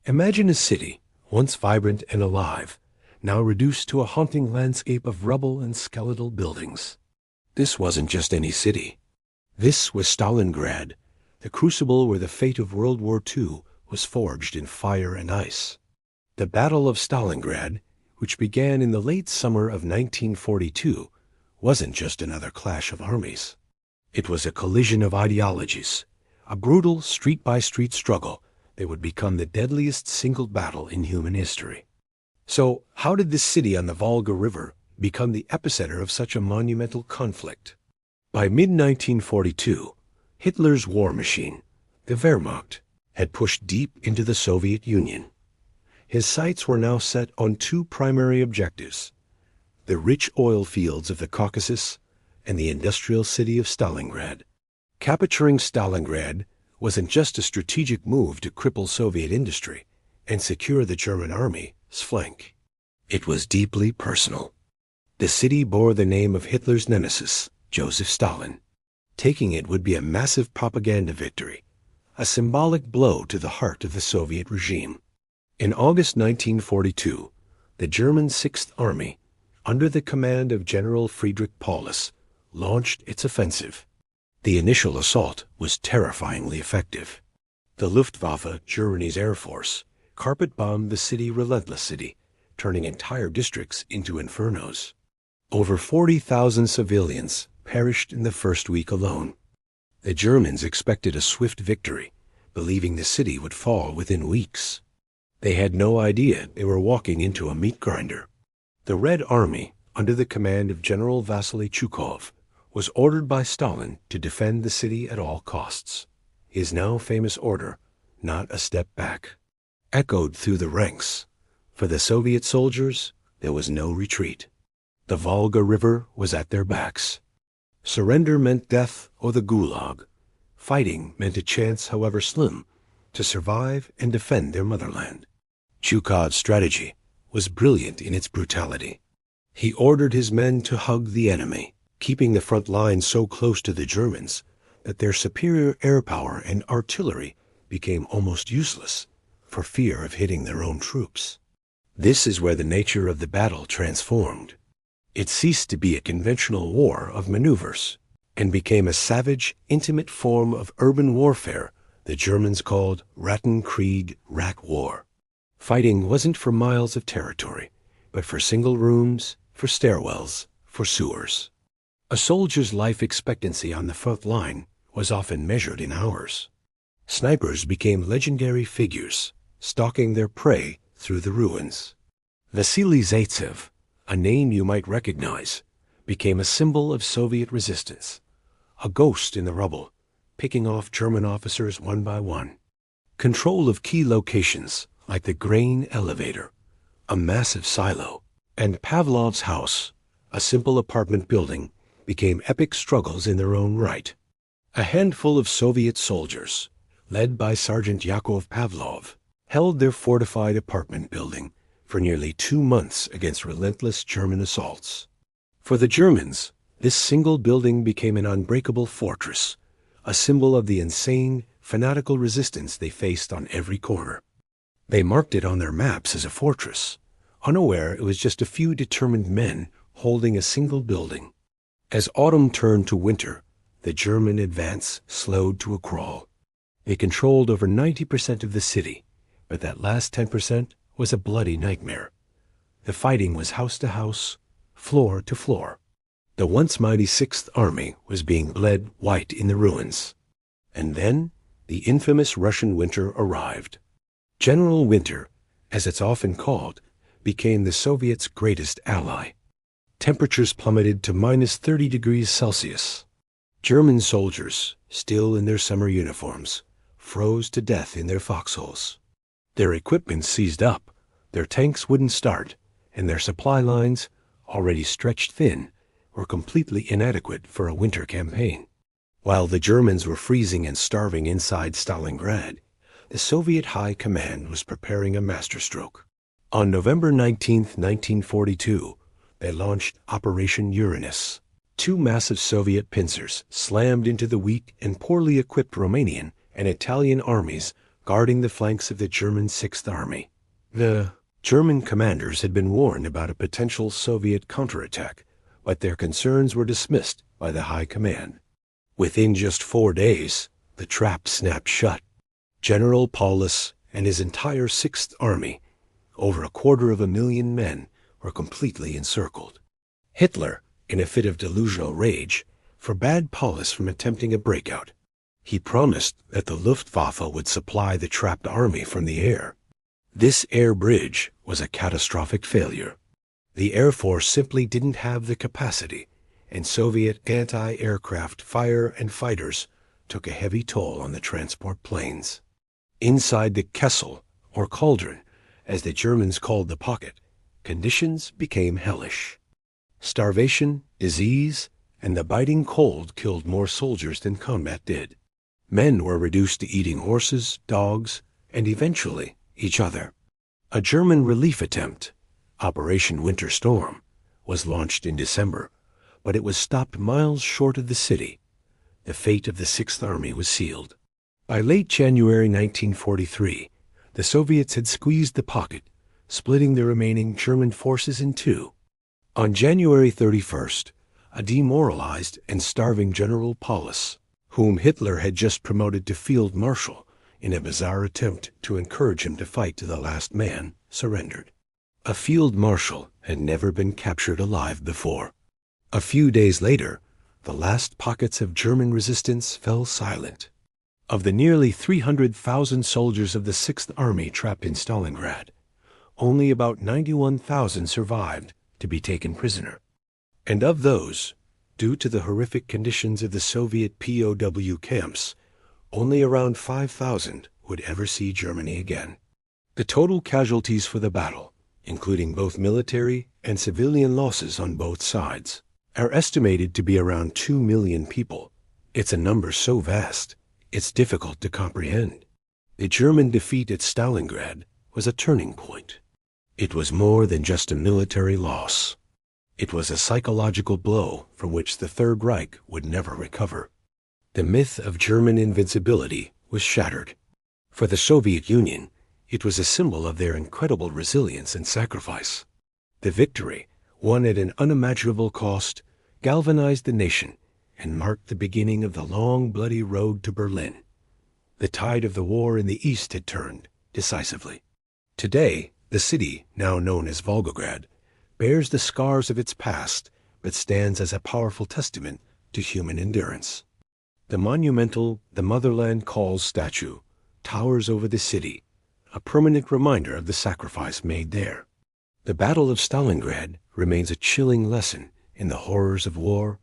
Imagine a city, once vibrant and alive, now reduced to a haunting landscape of rubble and skeletal buildings. This wasn't just any city. This was Stalingrad, the crucible where the fate of World War II was forged in fire and ice. The Battle of Stalingrad, which began in the late summer of 1942, wasn't just another clash of armies. It was a collision of ideologies, a brutal street-by-street struggle that would become the deadliest single battle in human history. So, how did this city on the Volga River become the epicenter of such a monumental conflict? By mid-1942, Hitler's war machine, the Wehrmacht, had pushed deep into the Soviet Union. His sights were now set on two primary objectives: the rich oil fields of the Caucasus and the industrial city of Stalingrad. Capturing Stalingrad wasn't just a strategic move to cripple Soviet industry and secure the German army's flank. It was deeply personal. The city bore the name of Hitler's nemesis, Joseph Stalin. Taking it would be a massive propaganda victory, a symbolic blow to the heart of the Soviet regime. In August 1942, the German Sixth Army, under the command of General Friedrich Paulus, launched its offensive. The initial assault was terrifyingly effective. The Luftwaffe, Germany's air force, carpet-bombed the city relentlessly, turning entire districts into infernos. Over 40,000 civilians perished in the first week alone. The Germans expected a swift victory, believing the city would fall within weeks. They had no idea they were walking into a meat grinder. The Red Army, under the command of General Vasily Chukov, was ordered by Stalin to defend the city at all costs. His now famous order, "Not a step back," echoed through the ranks. For the Soviet soldiers, there was no retreat. The Volga River was at their backs. Surrender meant death or the Gulag. Fighting meant a chance, however slim, to survive and defend their motherland. Chukov's strategy was brilliant in its brutality. He ordered his men to hug the enemy, keeping the front line so close to the Germans that their superior air power and artillery became almost useless for fear of hitting their own troops. This is where the nature of the battle transformed. It ceased to be a conventional war of maneuvers and became a savage, intimate form of urban warfare the Germans called Rattenkrieg, Rat War. Fighting wasn't for miles of territory, but for single rooms, for stairwells, for sewers. A soldier's life expectancy on the front line was often measured in hours. Snipers became legendary figures, stalking their prey through the ruins. Vasily Zaitsev, a name you might recognize, became a symbol of Soviet resistance, a ghost in the rubble, picking off German officers one by one. Control of key locations like the grain elevator, a massive silo, and Pavlov's house, a simple apartment building, became epic struggles in their own right. A handful of Soviet soldiers, led by Sergeant Yakov Pavlov, held their fortified apartment building for nearly 2 months against relentless German assaults. For the Germans, this single building became an unbreakable fortress, a symbol of the insane, fanatical resistance they faced on every corner. They marked it on their maps as a fortress, unaware it was just a few determined men holding a single building. As autumn turned to winter, the German advance slowed to a crawl. They controlled over 90% of the city, but that last 10% was a bloody nightmare. The fighting was house to house, floor to floor. The once mighty Sixth Army was being bled white in the ruins. And then the infamous Russian winter arrived. General Winter, as it's often called, became the Soviets' greatest ally. Temperatures plummeted to minus 30 degrees Celsius. German soldiers, still in their summer uniforms, froze to death in their foxholes. Their equipment seized up, their tanks wouldn't start, and their supply lines, already stretched thin, were completely inadequate for a winter campaign. While the Germans were freezing and starving inside Stalingrad, the Soviet High Command was preparing a masterstroke. On November 19, 1942, they launched Operation Uranus. 2 massive Soviet pincers slammed into the weak and poorly equipped Romanian and Italian armies guarding the flanks of the German Sixth Army. The German commanders had been warned about a potential Soviet counterattack, but their concerns were dismissed by the high command. Within just 4 days, the trap snapped shut. General Paulus and his entire Sixth Army, over 250,000 men, were completely encircled. Hitler, in a fit of delusional rage, forbade Paulus from attempting a breakout. He promised that the Luftwaffe would supply the trapped army from the air. This air bridge was a catastrophic failure. The Air Force simply didn't have the capacity, and Soviet anti-aircraft fire and fighters took a heavy toll on the transport planes. Inside the Kessel, or cauldron, as the Germans called the pocket, conditions became hellish. Starvation, disease, and the biting cold killed more soldiers than combat did. Men were reduced to eating horses, dogs, and eventually each other. A German relief attempt, Operation Winter Storm, was launched in December, but it was stopped miles short of the city. The fate of the Sixth Army was sealed. By late January 1943, the Soviets had squeezed the pocket, splitting the remaining German forces in two. On January 31st, a demoralized and starving General Paulus, whom Hitler had just promoted to Field Marshal in a bizarre attempt to encourage him to fight to the last man, surrendered. A Field Marshal had never been captured alive before. A few days later, the last pockets of German resistance fell silent. Of the nearly 300,000 soldiers of the Sixth Army trapped in Stalingrad, only about 91,000 survived to be taken prisoner. And of those, due to the horrific conditions of the Soviet POW camps, only around 5,000 would ever see Germany again. The total casualties for the battle, including both military and civilian losses on both sides, are estimated to be around 2 million people. It's a number so vast, it's difficult to comprehend. The German defeat at Stalingrad was a turning point. It was more than just a military loss. It was a psychological blow from which the Third Reich would never recover. The myth of German invincibility was shattered. For the Soviet Union, it was a symbol of their incredible resilience and sacrifice. The victory, won at an unimaginable cost, galvanized the nation and marked the beginning of the long, bloody road to Berlin. The tide of the war in the East had turned decisively. Today, the city, now known as Volgograd, bears the scars of its past, but stands as a powerful testament to human endurance. The monumental "The Motherland Calls" statue towers over the city, a permanent reminder of the sacrifice made there. The Battle of Stalingrad remains a chilling lesson in the horrors of war,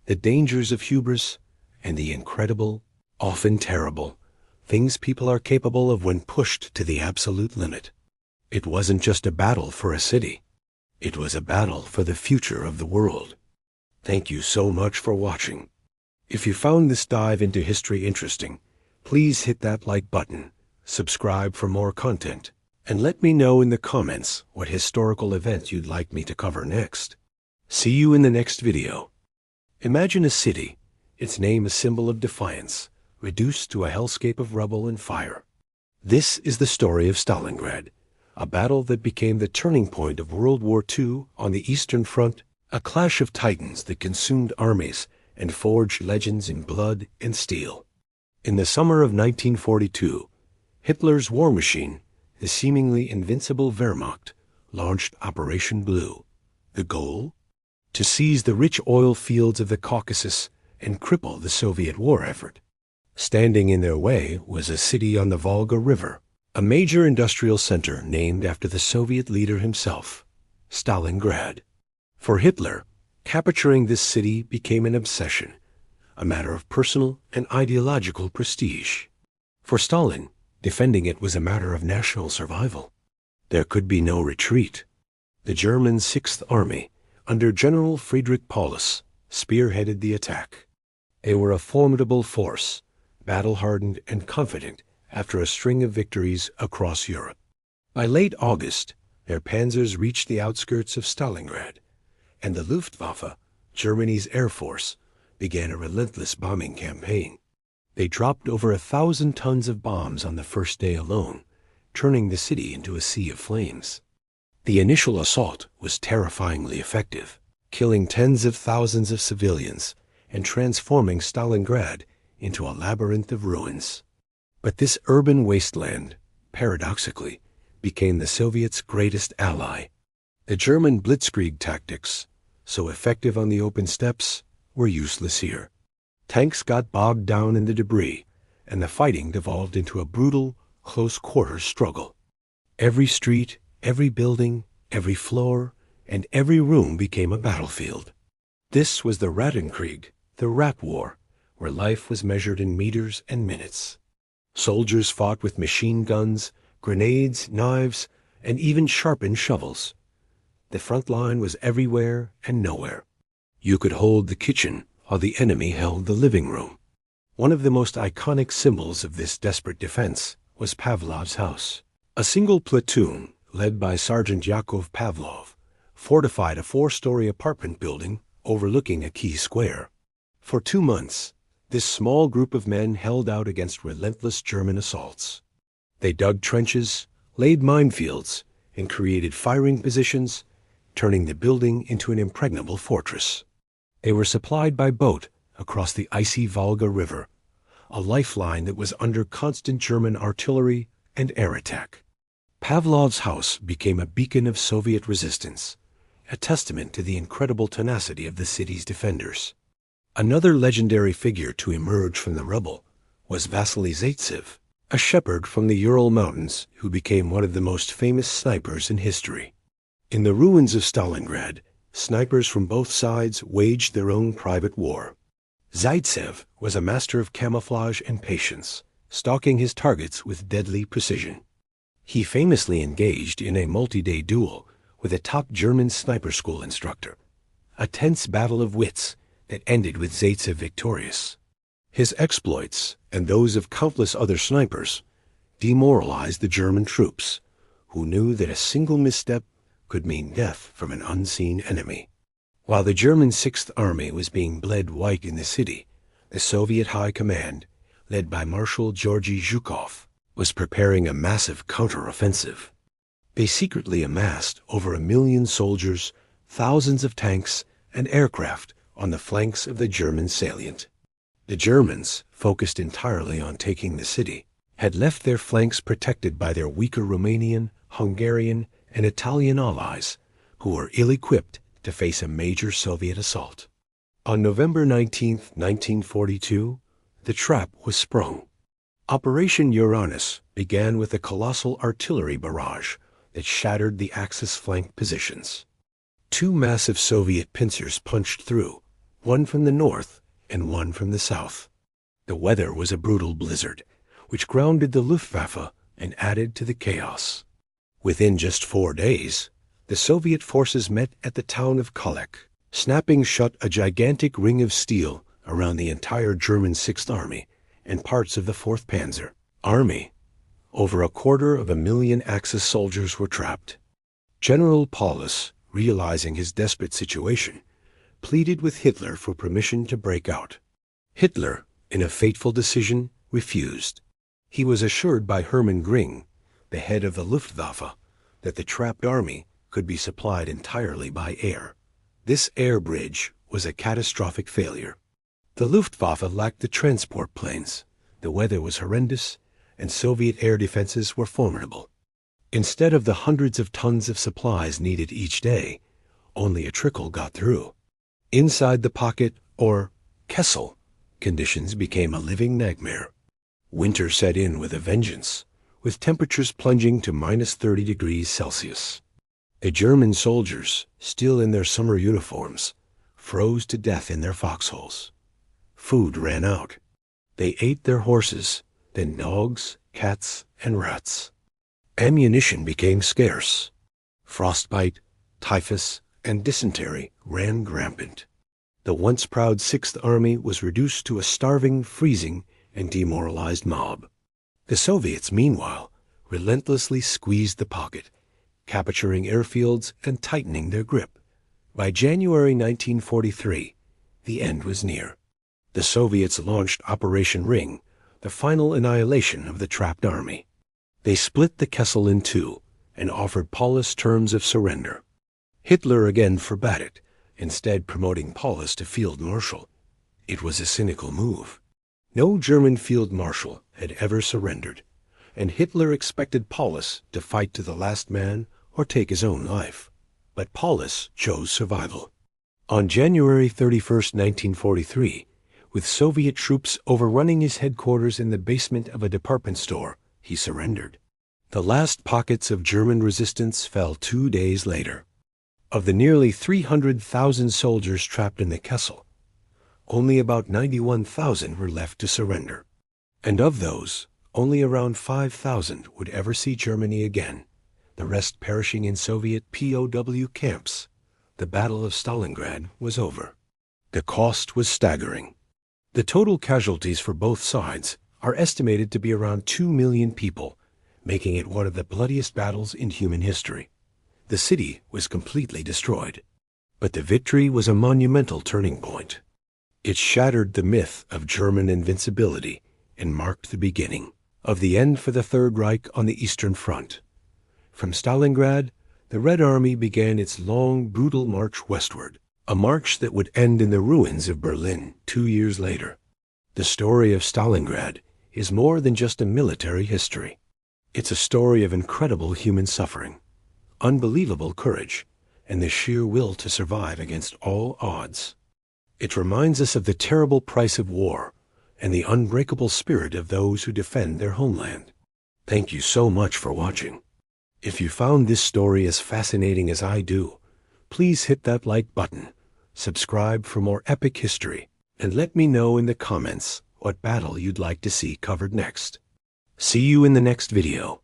the dangers of hubris, and the incredible, often terrible, things people are capable of when pushed to the absolute limit. It wasn't just a battle for a city. It was a battle for the future of the world. Thank you so much for watching. If you found this dive into history interesting, please hit that like button, subscribe for more content, and let me know in the comments what historical event you'd like me to cover next. See you in the next video. Imagine a city, its name a symbol of defiance, reduced to a hellscape of rubble and fire. This is the story of Stalingrad, a battle that became the turning point of World War II on the Eastern Front, a clash of titans that consumed armies and forged legends in blood and steel. In the summer of 1942, Hitler's war machine, the seemingly invincible Wehrmacht, launched Operation Blue. The goal? To seize the rich oil fields of the Caucasus and cripple the Soviet war effort. Standing in their way was a city on the Volga River, a major industrial center named after the Soviet leader himself, Stalingrad. For Hitler, capturing this city became an obsession, a matter of personal and ideological prestige. For Stalin, defending it was a matter of national survival. There could be no retreat. The German Sixth Army, under General Friedrich Paulus, spearheaded the attack. They were a formidable force, battle-hardened and confident after a string of victories across Europe. By late August, their panzers reached the outskirts of Stalingrad, and the Luftwaffe, Germany's air force, began a relentless bombing campaign. They dropped over 1,000 tons of bombs on the first day alone, turning the city into a sea of flames. The initial assault was terrifyingly effective, killing tens of thousands of civilians and transforming Stalingrad into a labyrinth of ruins. But this urban wasteland, paradoxically, became the Soviets' greatest ally. The German blitzkrieg tactics, so effective on the open steppes, were useless here. Tanks got bogged down in the debris, and the fighting devolved into a brutal, close-quarters struggle. Every street, every building, every floor, and every room became a battlefield. This was the Ratenkrieg, the rat war, where life was measured in meters and minutes. Soldiers fought with machine guns, grenades, knives, and even sharpened shovels. The front line was everywhere and nowhere. You could hold the kitchen while the enemy held the living room. One of the most iconic symbols of this desperate defense was Pavlov's house. A single platoon, led by Sergeant Yakov Pavlov, fortified a 4-story apartment building overlooking a key square. For 2 months, this small group of men held out against relentless German assaults. They dug trenches, laid minefields, and created firing positions, turning the building into an impregnable fortress. They were supplied by boat across the icy Volga River, a lifeline that was under constant German artillery and air attack. Pavlov's house became a beacon of Soviet resistance, a testament to the incredible tenacity of the city's defenders. Another legendary figure to emerge from the rubble was Vasily Zaitsev, a shepherd from the Ural Mountains who became one of the most famous snipers in history. In the ruins of Stalingrad, snipers from both sides waged their own private war. Zaitsev was a master of camouflage and patience, stalking his targets with deadly precision. He famously engaged in a multi-day duel with a top German sniper school instructor, a tense battle of wits that ended with Zaitsev victorious. His exploits, and those of countless other snipers, demoralized the German troops, who knew that a single misstep could mean death from an unseen enemy. While the German Sixth Army was being bled white in the city, the Soviet High Command, led by Marshal Georgy Zhukov, was preparing a massive counteroffensive. They secretly amassed over 1 million soldiers, thousands of tanks, and aircraft on the flanks of the German salient. The Germans, focused entirely on taking the city, had left their flanks protected by their weaker Romanian, Hungarian, and Italian allies, who were ill-equipped to face a major Soviet assault. On November 19, 1942, the trap was sprung. Operation Uranus began with a colossal artillery barrage that shattered the Axis flank positions. 2 massive Soviet pincers punched through, one from the north and one from the south. The weather was a brutal blizzard, which grounded the Luftwaffe and added to the chaos. Within just 4 days, the Soviet forces met at the town of Kalek, snapping shut a gigantic ring of steel around the entire German Sixth Army and parts of the 4th Panzer Army. Over 250,000 Axis soldiers were trapped. General Paulus, realizing his desperate situation, pleaded with Hitler for permission to break out. Hitler, in a fateful decision, refused. He was assured by Hermann Göring, the head of the Luftwaffe, that the trapped army could be supplied entirely by air. This air bridge was a catastrophic failure. The Luftwaffe lacked the transport planes, the weather was horrendous, and Soviet air defenses were formidable. Instead of the hundreds of tons of supplies needed each day, only a trickle got through. Inside the pocket, or Kessel, conditions became a living nightmare. Winter set in with a vengeance, with temperatures plunging to -30 degrees Celsius. The German soldiers, still in their summer uniforms, froze to death in their foxholes. Food ran out. They ate their horses, then dogs, cats, and rats. Ammunition became scarce. Frostbite, typhus, and dysentery ran rampant. The once proud Sixth Army was reduced to a starving, freezing, and demoralized mob. The Soviets, meanwhile, relentlessly squeezed the pocket, capturing airfields and tightening their grip. By January 1943, the end was near. The Soviets launched Operation Ring, the final annihilation of the trapped army. They split the Kessel in two and offered Paulus terms of surrender. Hitler again forbade it, instead promoting Paulus to field marshal. It was a cynical move. No German field marshal had ever surrendered, and Hitler expected Paulus to fight to the last man or take his own life. But Paulus chose survival. On January 31st, 1943, with Soviet troops overrunning his headquarters in the basement of a department store, he surrendered. The last pockets of German resistance fell 2 days later. Of the nearly 300,000 soldiers trapped in the Kessel, only about 91,000 were left to surrender. And of those, only around 5,000 would ever see Germany again, the rest perishing in Soviet POW camps. The Battle of Stalingrad was over. The cost was staggering. The total casualties for both sides are estimated to be around 2 million people, making it one of the bloodiest battles in human history. The city was completely destroyed. But the victory was a monumental turning point. It shattered the myth of German invincibility and marked the beginning of the end for the Third Reich on the Eastern Front. From Stalingrad, the Red Army began its long, brutal march westward, a march that would end in the ruins of Berlin 2 years later. The story of Stalingrad is more than just a military history. It's a story of incredible human suffering, unbelievable courage, and the sheer will to survive against all odds. It reminds us of the terrible price of war and the unbreakable spirit of those who defend their homeland. Thank you so much for watching. If you found this story as fascinating as I do, please hit that like button, subscribe for more epic history, and let me know in the comments what battle you'd like to see covered next. See you in the next video.